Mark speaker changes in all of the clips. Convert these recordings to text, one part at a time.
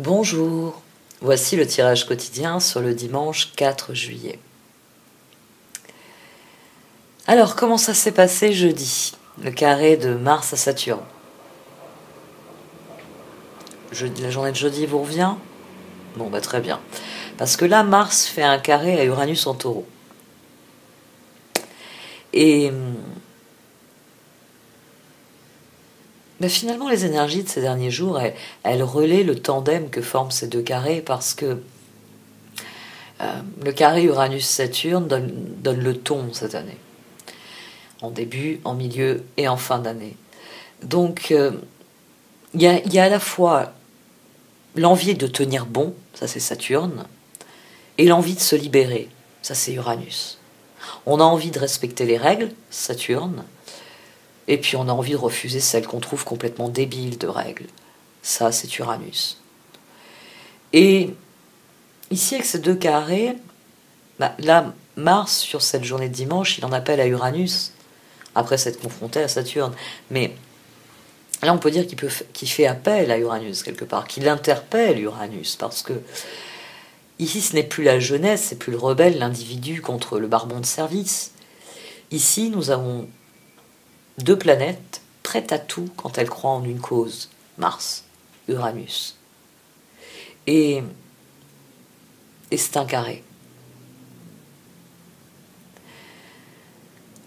Speaker 1: Bonjour, voici le tirage quotidien sur le dimanche 4 juillet. Alors, comment ça s'est passé jeudi? Le carré de Mars à Saturne. La journée de jeudi vous revient? Bon, bah très bien. Parce que là, Mars fait un carré à Uranus en taureau. Et finalement, les énergies de ces derniers jours, elles relaient le tandem que forment ces deux carrés parce que le carré Uranus-Saturne donne le ton cette année. En début, en milieu et en fin d'année. Donc, il y a à la fois l'envie de tenir bon, ça c'est Saturne, et l'envie de se libérer, ça c'est Uranus. On a envie de respecter les règles, Saturne, et puis on a envie de refuser celles qu'on trouve complètement débiles de règles, ça c'est Uranus. Et ici avec ces deux carrés, là Mars sur cette journée de dimanche, il en appelle à Uranus, après s'être confronté à Saturne, mais là on peut dire qu'il fait appel à Uranus quelque part, qu'il interpelle Uranus, parce que ici, ce n'est plus la jeunesse, c'est plus le rebelle, l'individu contre le barbon de service. Ici, nous avons deux planètes prêtes à tout quand elles croient en une cause. Mars, Uranus. Et c'est un carré.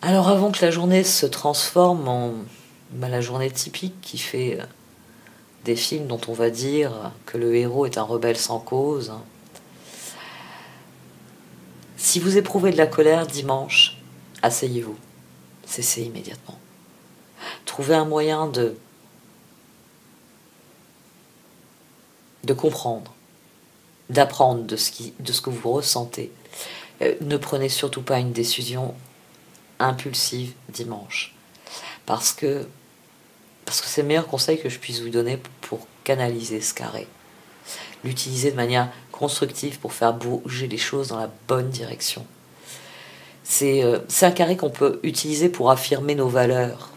Speaker 1: Alors avant que la journée se transforme en la journée typique qui fait des films dont on va dire que le héros est un rebelle sans cause, si vous éprouvez de la colère dimanche, asseyez-vous. Cessez immédiatement. Trouvez un moyen de comprendre, d'apprendre de ce que vous ressentez. Ne prenez surtout pas une décision impulsive dimanche. Parce que c'est le meilleur conseil que je puisse vous donner pour canaliser ce carré. L'utiliser de manière constructive pour faire bouger les choses dans la bonne direction. C'est un carré qu'on peut utiliser pour affirmer nos valeurs.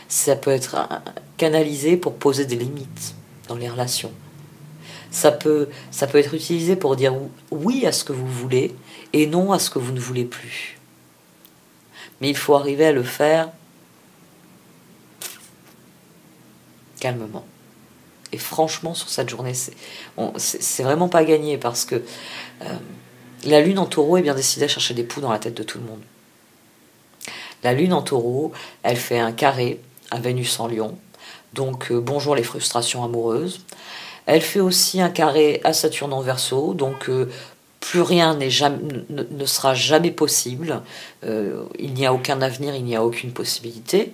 Speaker 1: Ça peut être canalisé pour poser des limites dans les relations. Ça peut être utilisé pour dire oui à ce que vous voulez et non à ce que vous ne voulez plus. Mais il faut arriver à le faire calmement. Et franchement, sur cette journée, c'est vraiment pas gagné parce que la lune en taureau est bien décidée à chercher des poux dans la tête de tout le monde. La lune en taureau, elle fait un carré à Vénus en lion. Donc bonjour les frustrations amoureuses. Elle fait aussi un carré à Saturne en Verseau, donc plus rien ne sera jamais possible. Il n'y a aucun avenir, il n'y a aucune possibilité.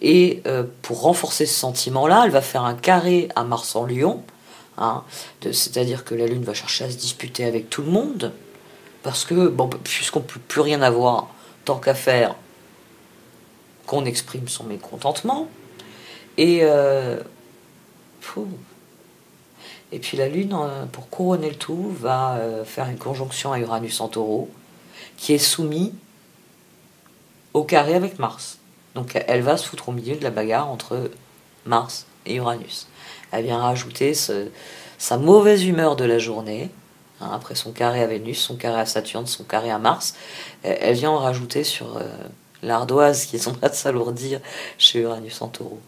Speaker 1: Et pour renforcer ce sentiment-là, elle va faire un carré à Mars en Lion, c'est-à-dire que la Lune va chercher à se disputer avec tout le monde, parce que puisqu'on ne peut plus rien avoir, tant qu'à faire qu'on exprime son mécontentement. Et puis la Lune, pour couronner le tout, va faire une conjonction à Uranus en taureau, qui est soumis au carré avec Mars. Donc elle va se foutre au milieu de la bagarre entre Mars et Uranus. Elle vient rajouter sa mauvaise humeur de la journée, après son carré à Vénus, son carré à Saturne, son carré à Mars. Elle vient en rajouter sur l'ardoise qui est en train de s'alourdir chez Uranus en taureau.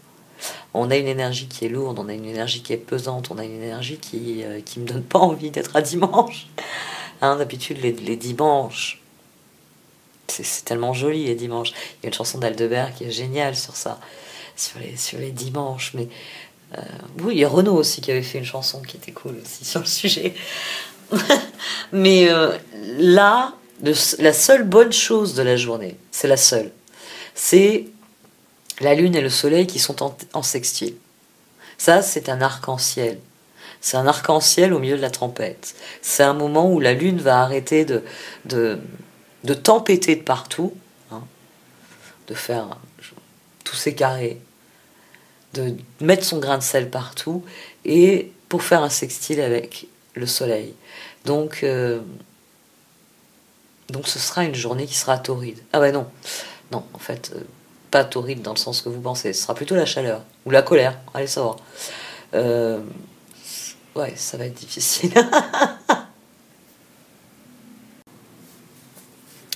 Speaker 1: On a une énergie qui est lourde, on a une énergie qui est pesante, on a une énergie qui me donne pas envie d'être à dimanche. D'habitude, les dimanches, c'est tellement joli les dimanches. Il y a une chanson d'Aldebert qui est géniale sur ça, sur les dimanches. Mais oui, il y a Renaud aussi qui avait fait une chanson qui était cool aussi sur le sujet. Mais là, la seule bonne chose de la journée, c'est la seule, c'est la lune et le soleil qui sont en sextile. Ça, c'est un arc-en-ciel. C'est un arc-en-ciel au milieu de la tempête. C'est un moment où la lune va arrêter de tempêter de partout, de faire tous ces carrés, de mettre son grain de sel partout, et pour faire un sextile avec le soleil. Donc ce sera une journée qui sera torride. Ah ben non, en fait, pas torride dans le sens que vous pensez, ce sera plutôt la chaleur, ou la colère, allez savoir. Ouais, ça va être difficile.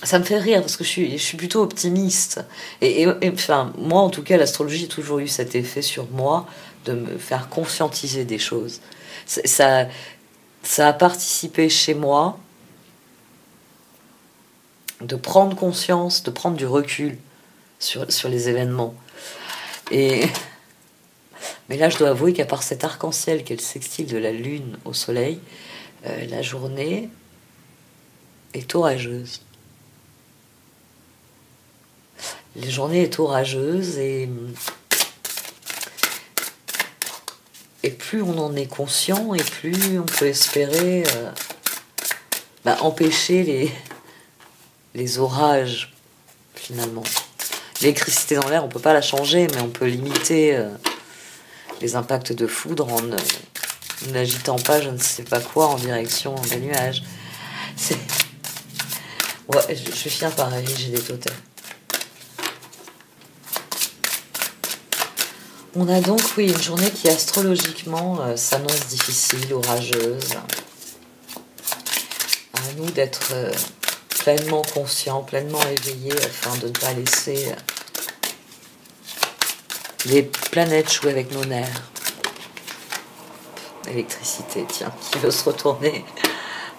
Speaker 1: Ça me fait rire parce que je suis plutôt optimiste. Enfin, moi, en tout cas, l'astrologie a toujours eu cet effet sur moi de me faire conscientiser des choses. Ça, ça a participé chez moi de prendre conscience, de prendre du recul sur les événements. Et, mais là, je dois avouer qu'à part cet arc-en-ciel qu'est le sextile de la Lune au Soleil, la journée est orageuse. La journée est orageuse et plus on en est conscient et plus on peut espérer empêcher les orages finalement. L'électricité dans l'air, on ne peut pas la changer, mais on peut limiter les impacts de foudre en n'agitant pas je ne sais pas quoi en direction des nuages. Ouais, je finir par ériger des totems. On a donc, oui, une journée qui astrologiquement s'annonce difficile, orageuse. À nous d'être pleinement conscients, pleinement éveillés afin de ne pas laisser les planètes jouer avec nos nerfs. Électricité, tiens, qui veut se retourner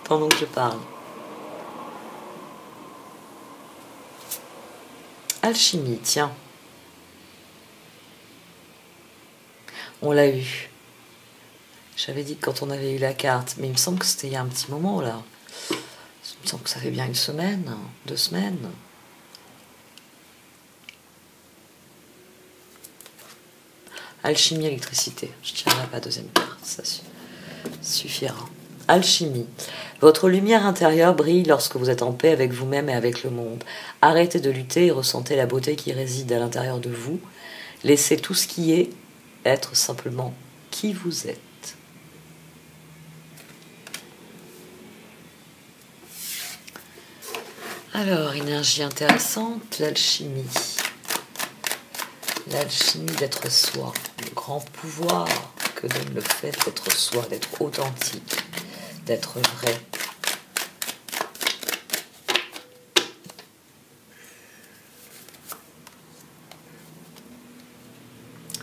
Speaker 1: pendant que je parle. Alchimie, tiens. On l'a eu. J'avais dit que quand on avait eu la carte, mais il me semble que c'était il y a un petit moment là. Il me semble que ça fait bien une semaine, 2 semaines. Alchimie, électricité. Je tiendrai pas deuxième carte, ça suffira. Alchimie. Votre lumière intérieure brille lorsque vous êtes en paix avec vous-même et avec le monde. Arrêtez de lutter et ressentez la beauté qui réside à l'intérieur de vous. Laissez tout ce qui est être simplement qui vous êtes. Alors, énergie intéressante, l'alchimie. L'alchimie d'être soi, le grand pouvoir que donne le fait d'être soi, d'être authentique, d'être vrai.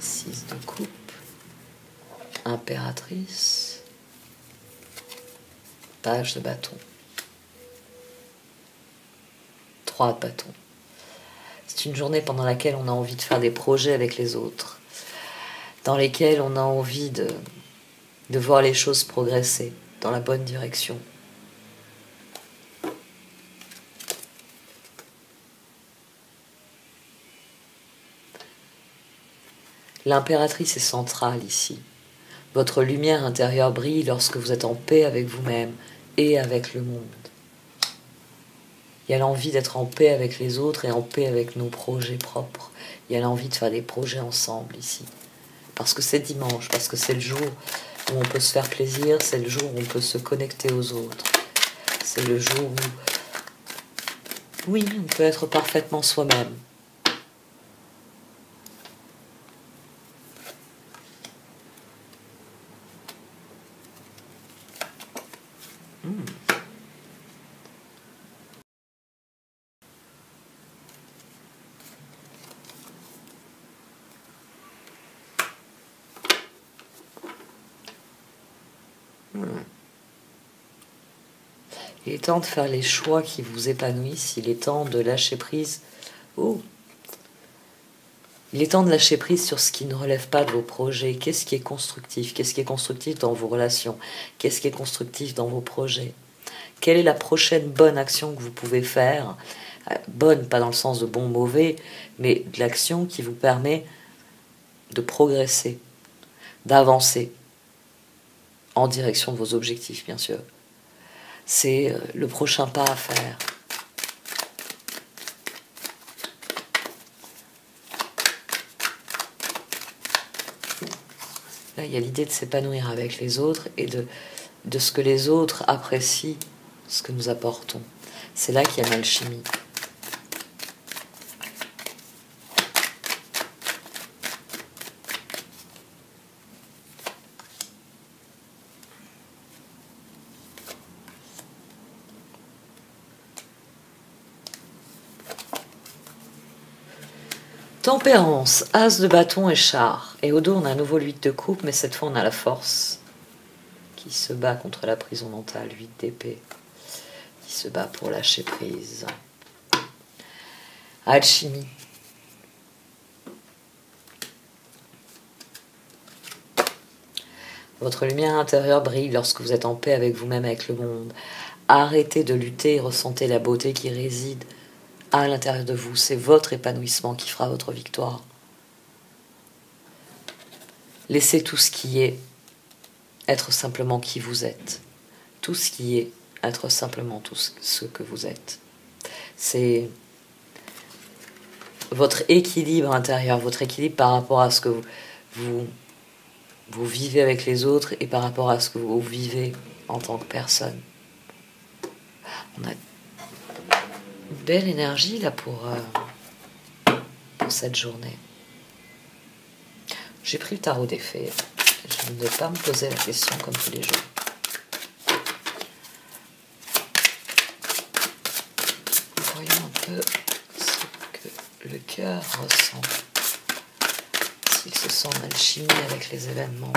Speaker 1: Six de coupe, impératrice, page de bâton, 3 de bâton. C'est une journée pendant laquelle on a envie de faire des projets avec les autres, dans lesquels on a envie de voir les choses progresser dans la bonne direction. L'impératrice est centrale ici. Votre lumière intérieure brille lorsque vous êtes en paix avec vous-même et avec le monde. Il y a l'envie d'être en paix avec les autres et en paix avec nos projets propres. Il y a l'envie de faire des projets ensemble ici. Parce que c'est dimanche, parce que c'est le jour où on peut se faire plaisir, c'est le jour où on peut se connecter aux autres. C'est le jour où, oui, on peut être parfaitement soi-même. Il est temps de faire les choix qui vous épanouissent. Il est temps de lâcher prise. Oh. Il est temps de lâcher prise sur ce qui ne relève pas de vos projets. Qu'est-ce qui est constructif? Qu'est-ce qui est constructif dans vos relations? Qu'est-ce qui est constructif dans vos projets? Quelle est la prochaine bonne action que vous pouvez faire? Bonne, pas dans le sens de bon, mauvais, mais de l'action qui vous permet de progresser, d'avancer en direction de vos objectifs, bien sûr. C'est le prochain pas à faire. Là, il y a l'idée de s'épanouir avec les autres et de ce que les autres apprécient, ce que nous apportons. C'est là qu'il y a l'alchimie. Tempérance, as de bâton et char. Et au dos, on a à nouveau le 8 de coupe, mais cette fois, on a la force qui se bat contre la prison mentale, 8 d'épée, qui se bat pour lâcher prise. Alchimie. Votre lumière intérieure brille lorsque vous êtes en paix avec vous-même, avec le monde. Arrêtez de lutter et ressentez la beauté qui réside à l'intérieur de vous. C'est votre épanouissement qui fera votre victoire. Laissez tout ce qui est être simplement qui vous êtes. Tout ce qui est être simplement tout ce que vous êtes. C'est votre équilibre intérieur, votre équilibre par rapport à ce que vous vivez avec les autres et par rapport à ce que vous vivez en tant que personne. On a une belle énergie là pour cette journée. J'ai pris le tarot des fées. Je ne vais pas me poser la question comme tous les jours. Voyons un peu ce que le cœur ressent. S'il se sent en alchimie avec les événements.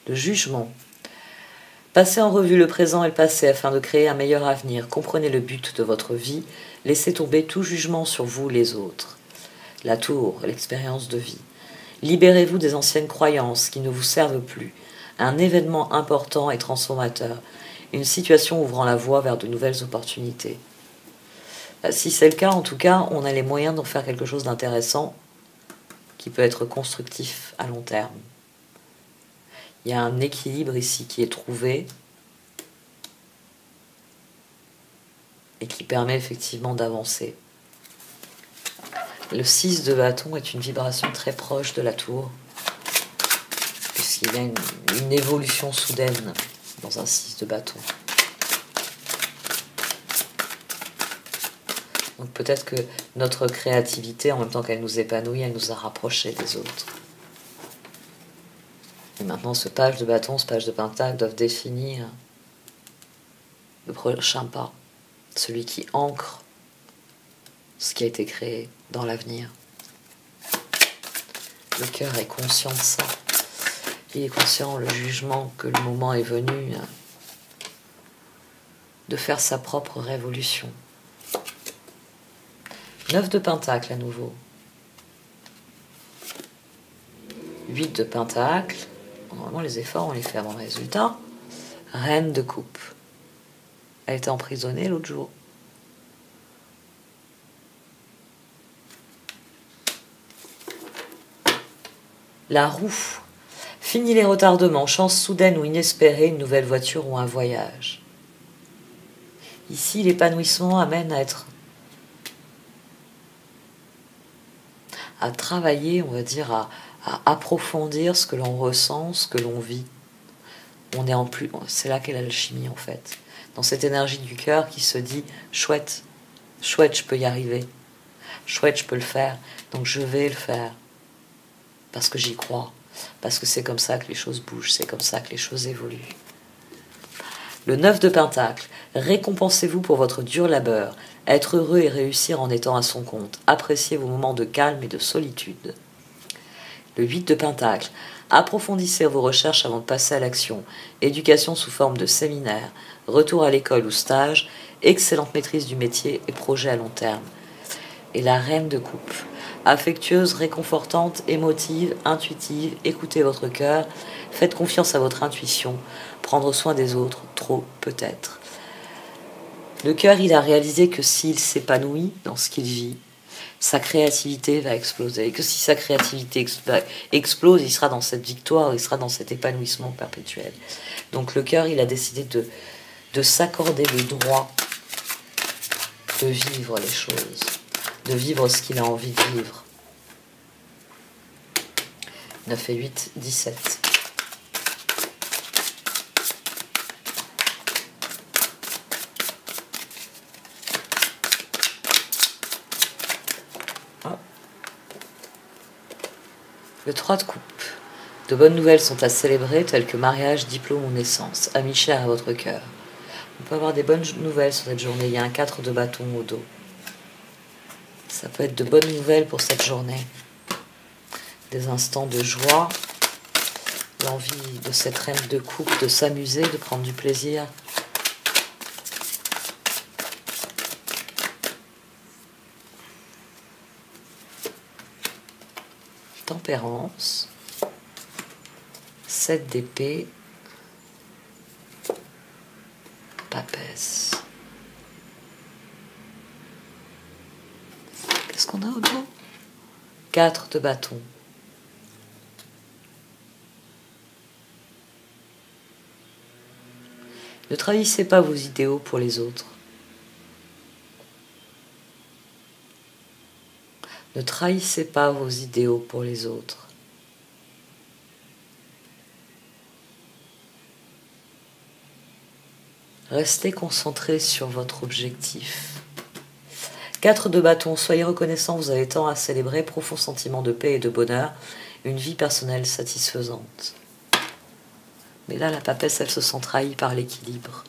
Speaker 1: Le jugement. Passez en revue le présent et le passé afin de créer un meilleur avenir. Comprenez le but de votre vie. Laissez tomber tout jugement sur vous les autres. La tour, l'expérience de vie. Libérez-vous des anciennes croyances qui ne vous servent plus. Un événement important et transformateur. Une situation ouvrant la voie vers de nouvelles opportunités. Si c'est le cas, en tout cas, on a les moyens d'en faire quelque chose d'intéressant qui peut être constructif à long terme. Il y a un équilibre ici qui est trouvé et qui permet effectivement d'avancer. Le 6 de bâton est une vibration très proche de la tour, puisqu'il y a une évolution soudaine dans un 6 de bâton. Donc peut-être que notre créativité, en même temps qu'elle nous épanouit, elle nous a rapprochés des autres. Et maintenant, ce page de bâton, ce page de pentacle doivent définir le prochain pas, celui qui ancre ce qui a été créé dans l'avenir. Le cœur est conscient de ça. Il est conscient, le jugement, que le moment est venu de faire sa propre révolution. 9 de pentacle à nouveau. 8 de pentacle. Normalement, les efforts, on les fait avant le résultat. Reine de coupe. Elle était emprisonnée l'autre jour. La roue. Fini les retardements, chance soudaine ou inespérée, une nouvelle voiture ou un voyage. Ici, l'épanouissement amène à travailler, on va dire, à approfondir ce que l'on ressent, ce que l'on vit. C'est là qu'est l'alchimie en fait. Dans cette énergie du cœur qui se dit chouette, chouette, je peux y arriver. Chouette, je peux le faire. Donc je vais le faire. Parce que j'y crois. Parce que c'est comme ça que les choses bougent. C'est comme ça que les choses évoluent. Le 9 de pentacle. Récompensez-vous pour votre dur labeur. Être heureux et réussir en étant à son compte. Appréciez vos moments de calme et de solitude. Le 8 de pentacle. Approfondissez vos recherches avant de passer à l'action. Éducation sous forme de séminaire. Retour à l'école ou stage. Excellente maîtrise du métier et projet à long terme. Et la reine de coupe. Affectueuse, réconfortante, émotive, intuitive. Écoutez votre cœur. Faites confiance à votre intuition. Prendre soin des autres, trop peut-être. Le cœur, il a réalisé que s'il s'épanouit dans ce qu'il vit, sa créativité va exploser. Et que si sa créativité explose, il sera dans cette victoire, il sera dans cet épanouissement perpétuel. Donc le cœur, il a décidé de s'accorder le droit de vivre les choses, de vivre ce qu'il a envie de vivre. 9 et 8, 17. Le 3 de coupe. De bonnes nouvelles sont à célébrer, telles que mariage, diplôme ou naissance. Amis chers à votre cœur. On peut avoir des bonnes nouvelles sur cette journée. Il y a un 4 de bâton au dos. Ça peut être de bonnes nouvelles pour cette journée. Des instants de joie, l'envie de cette reine de coupe de s'amuser, de prendre du plaisir. Tempérance, 7 d'épée, papesse. Qu'est-ce qu'on a au dos? 4 de bâton. Ne trahissez pas vos idéaux pour les autres. Ne trahissez pas vos idéaux pour les autres. Restez concentré sur votre objectif. 4 de bâton, soyez reconnaissant, vous avez tant à célébrer, profond sentiment de paix et de bonheur, une vie personnelle satisfaisante. Mais là, la papesse, elle se sent trahie par l'équilibre.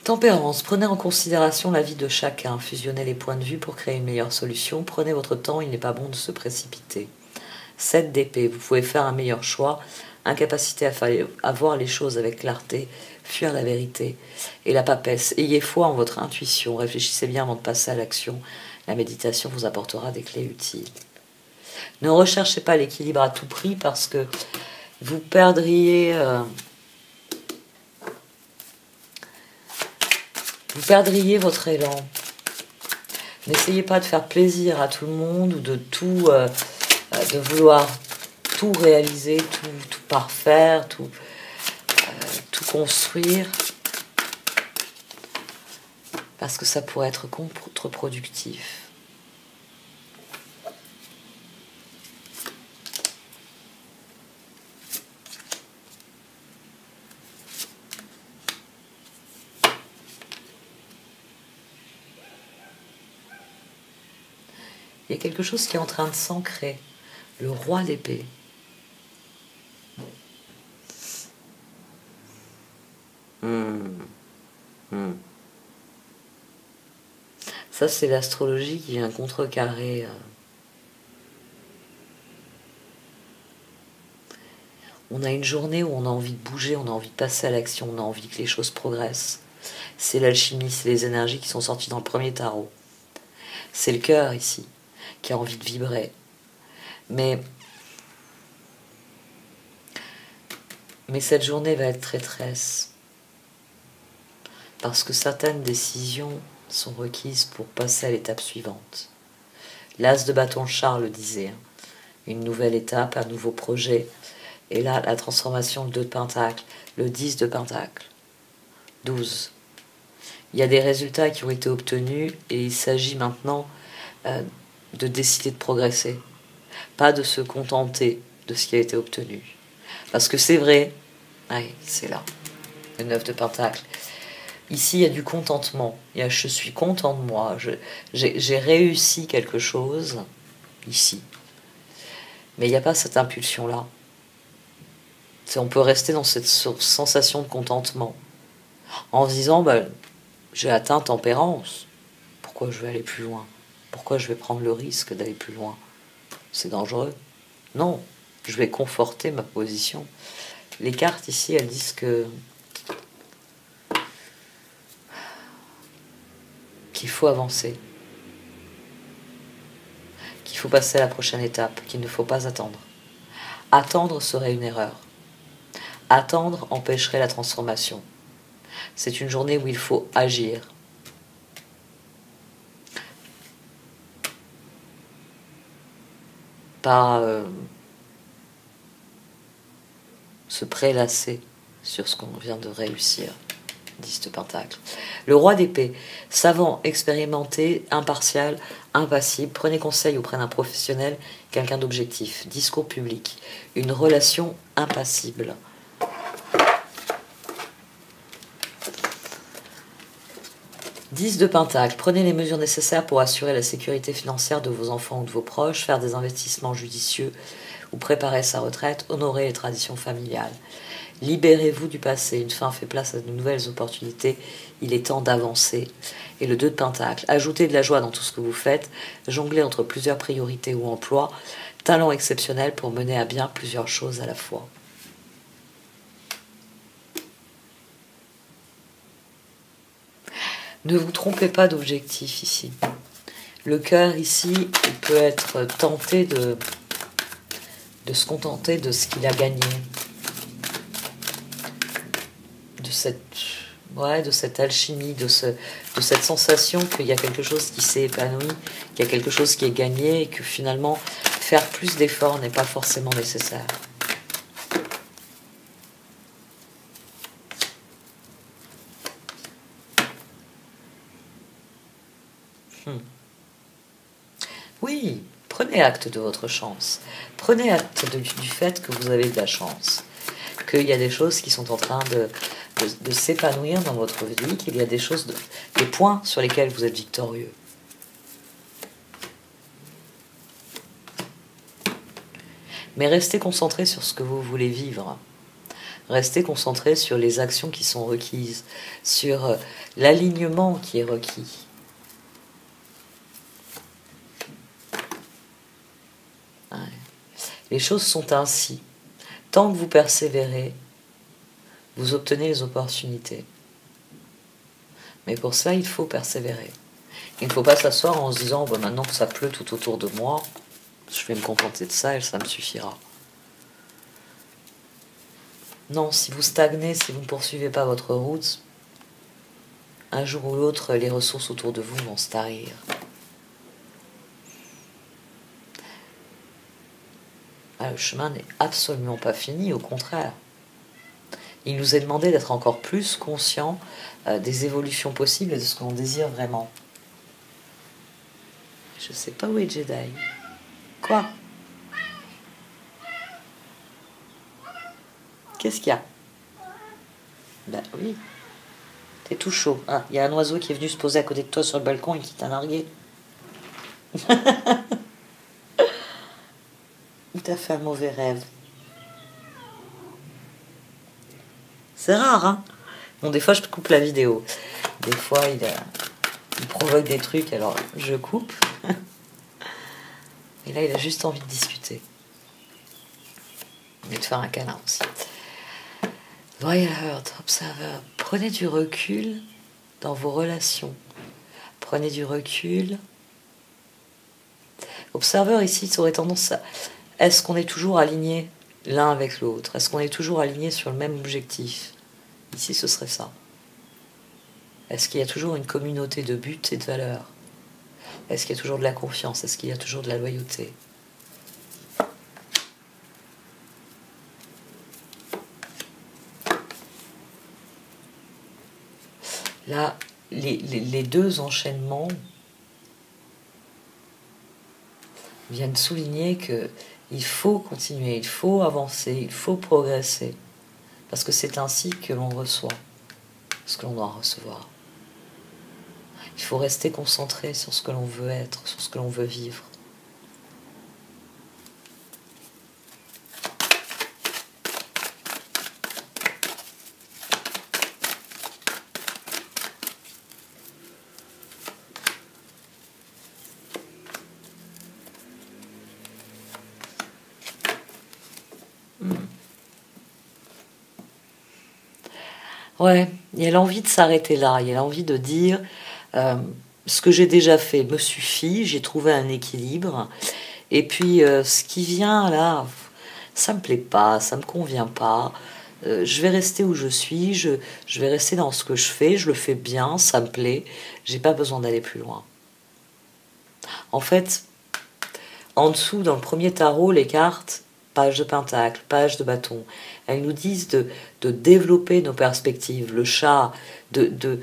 Speaker 1: Tempérance, prenez en considération la vie de chacun, fusionnez les points de vue pour créer une meilleure solution, prenez votre temps, il n'est pas bon de se précipiter. 7 d'épée, vous pouvez faire un meilleur choix, incapacité à voir les choses avec clarté, fuir la vérité. Et la papesse, ayez foi en votre intuition, réfléchissez bien avant de passer à l'action, la méditation vous apportera des clés utiles. Ne recherchez pas l'équilibre à tout prix parce que vous perdriez votre élan. N'essayez pas de faire plaisir à tout le monde ou de vouloir tout réaliser, tout parfaire, tout construire, parce que ça pourrait être contre-productif. Il y a quelque chose qui est en train de s'ancrer. Le roi d'épée. Ça, c'est l'astrologie qui vient contrecarrer. On a une journée où on a envie de bouger, on a envie de passer à l'action, on a envie que les choses progressent. C'est l'alchimie, c'est les énergies qui sont sorties dans le premier tarot. C'est le cœur ici, qui a envie de vibrer. Mais cette journée va être traîtresse. Parce que certaines décisions sont requises pour passer à l'étape suivante. L'as de bâton Charles disait, une nouvelle étape, un nouveau projet. Et là, la transformation, le 2 de pentacle, le 10 de pentacle, 12. Il y a des résultats qui ont été obtenus et il s'agit maintenant de décider de progresser. Pas de se contenter de ce qui a été obtenu. Parce que c'est vrai, oui, c'est là, le 9 de pentacle. Ici, il y a du contentement. Il y a je suis content de moi. J'ai réussi quelque chose, ici. Mais il n'y a pas cette impulsion-là. On peut rester dans cette sensation de contentement. En se disant, j'ai atteint tempérance. Pourquoi je vais aller plus loin? Pourquoi je vais prendre le risque d'aller plus loin? C'est dangereux. Non, je vais conforter ma position. Les cartes ici, elles disent qu'il faut avancer, qu'il faut passer à la prochaine étape, qu'il ne faut pas attendre. Attendre serait une erreur. Attendre empêcherait la transformation. C'est une journée où il faut agir. Pas se prélasser sur ce qu'on vient de réussir. 10 de pentacle. Le roi d'épée, savant, expérimenté, impartial, impassible, prenez conseil auprès d'un professionnel, quelqu'un d'objectif, discours public, une relation impassible. « 10 de pentacle, prenez les mesures nécessaires pour assurer la sécurité financière de vos enfants ou de vos proches, faire des investissements judicieux ou préparer sa retraite, honorer les traditions familiales. Libérez-vous du passé. Une fin fait place à de nouvelles opportunités. Il est temps d'avancer. Et le 2 de Pentacle. Ajoutez de la joie dans tout ce que vous faites. Jonglez entre plusieurs priorités ou emplois. Talent exceptionnel pour mener à bien plusieurs choses à la fois. Ne vous trompez pas d'objectif ici. Le cœur ici, il peut être tenté de se contenter de ce qu'il a gagné. De cette alchimie, de cette sensation qu'il y a quelque chose qui s'est épanoui, qu'il y a quelque chose qui est gagné et que finalement faire plus d'efforts n'est pas forcément nécessaire. Oui, prenez acte de votre chance. Prenez acte du fait que vous avez de la chance. Qu'il y a des choses qui sont en train de s'épanouir dans votre vie, qu'il y a des choses, des points sur lesquels vous êtes victorieux. Mais restez concentré sur ce que vous voulez vivre. Restez concentré sur les actions qui sont requises, sur l'alignement qui est requis. Ouais. Les choses sont ainsi. Tant que vous persévérez, vous obtenez les opportunités. Mais pour ça, il faut persévérer. Il ne faut pas s'asseoir en se disant bah, maintenant que ça pleut tout autour de moi, je vais me contenter de ça et ça me suffira. Non, si vous stagnez, si vous ne poursuivez pas votre route, un jour ou l'autre, les ressources autour de vous vont se tarir. Ah, le chemin n'est absolument pas fini, au contraire. Il nous est demandé d'être encore plus conscients des évolutions possibles et de ce qu'on désire vraiment. Je sais pas où est Jedi. Quoi? Qu'est-ce qu'il y a? Ben oui. T'es tout chaud. Ah, il y a un oiseau qui est venu se poser à côté de toi sur le balcon et qui t'a largué. Ou t'as fait un mauvais rêve. C'est rare, hein? Bon, des fois, je coupe la vidéo. Des fois, il provoque des trucs, alors je coupe. Et là, il a juste envie de discuter. Et de faire un câlin aussi. Voyeur, observeur, prenez du recul dans vos relations. Prenez du recul. Observeur, ici, ça aurait tendance à... Est-ce qu'on est toujours aligné l'un avec l'autre? Est-ce qu'on est toujours aligné sur le même objectif? Ici, ce serait ça. Est-ce qu'il y a toujours une communauté de buts et de valeurs? Est-ce qu'il y a toujours de la confiance? Est-ce qu'il y a toujours de la loyauté? Là, les deux enchaînements viennent souligner que il faut continuer, il faut avancer, il faut progresser. Parce que c'est ainsi que l'on reçoit ce que l'on doit recevoir. Il faut rester concentré sur ce que l'on veut être, sur ce que l'on veut vivre. Ouais, il y a l'envie de s'arrêter là, il y a l'envie de dire ce que j'ai déjà fait me suffit, j'ai trouvé un équilibre, et puis ce qui vient là, ça me plaît pas, ça me convient pas, je vais rester où je suis, je vais rester dans ce que je fais, je le fais bien, ça me plaît, j'ai pas besoin d'aller plus loin. En fait, en dessous, dans le premier tarot, les cartes, page de pentacle, page de bâton, elles nous disent de développer nos perspectives, le chat, de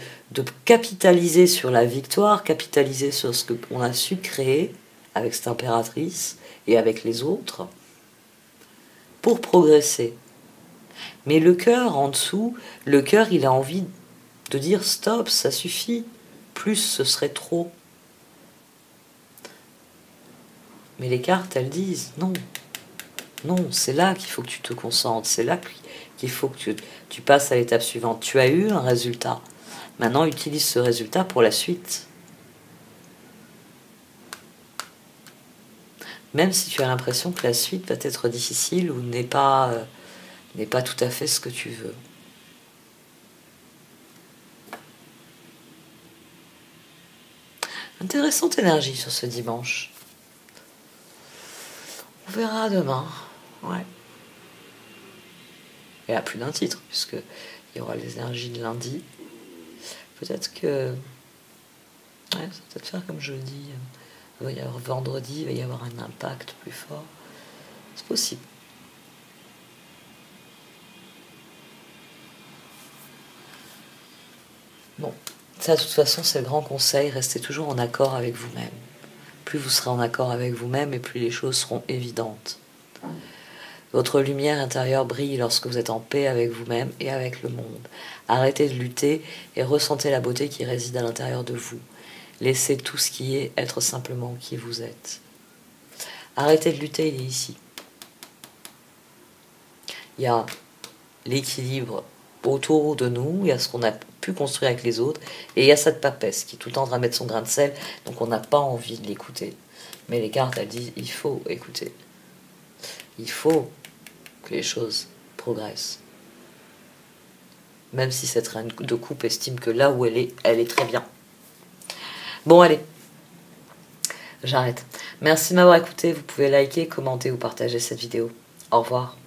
Speaker 1: capitaliser sur la victoire, capitaliser sur ce qu'on a su créer avec cette impératrice et avec les autres, pour progresser. Mais le cœur en dessous, le cœur il a envie de dire stop, ça suffit, plus ce serait trop. Mais les cartes elles disent non, non, c'est là qu'il faut que tu te concentres, c'est là qu'il faut que tu passes à l'étape suivante. Tu as eu un résultat. Maintenant, utilise ce résultat pour la suite. Même si tu as l'impression que la suite va être difficile ou n'est pas tout à fait ce que tu veux. Intéressante énergie sur ce dimanche. On verra demain. Ouais. Et à plus d'un titre, puisque il y aura les énergies de lundi. Peut-être que... Ouais, ça va peut-être faire comme jeudi. Il va y avoir vendredi, il va y avoir un impact plus fort. C'est possible. Bon, ça de toute façon c'est le grand conseil, restez toujours en accord avec vous-même. Plus vous serez en accord avec vous-même et plus les choses seront évidentes. Votre lumière intérieure brille lorsque vous êtes en paix avec vous-même et avec le monde. Arrêtez de lutter et ressentez la beauté qui réside à l'intérieur de vous. Laissez tout ce qui est être simplement qui vous êtes. Arrêtez de lutter, il est ici. Il y a l'équilibre autour de nous, il y a ce qu'on a pu construire avec les autres, et il y a cette papesse qui est tout le temps en train de mettre son grain de sel, donc on n'a pas envie de l'écouter. Mais les cartes, elles disent, il faut écouter. Il faut que les choses progressent. Même si cette reine de coupe estime que là où elle est très bien. Bon, allez. J'arrête. Merci de m'avoir écouté. Vous pouvez liker, commenter ou partager cette vidéo. Au revoir.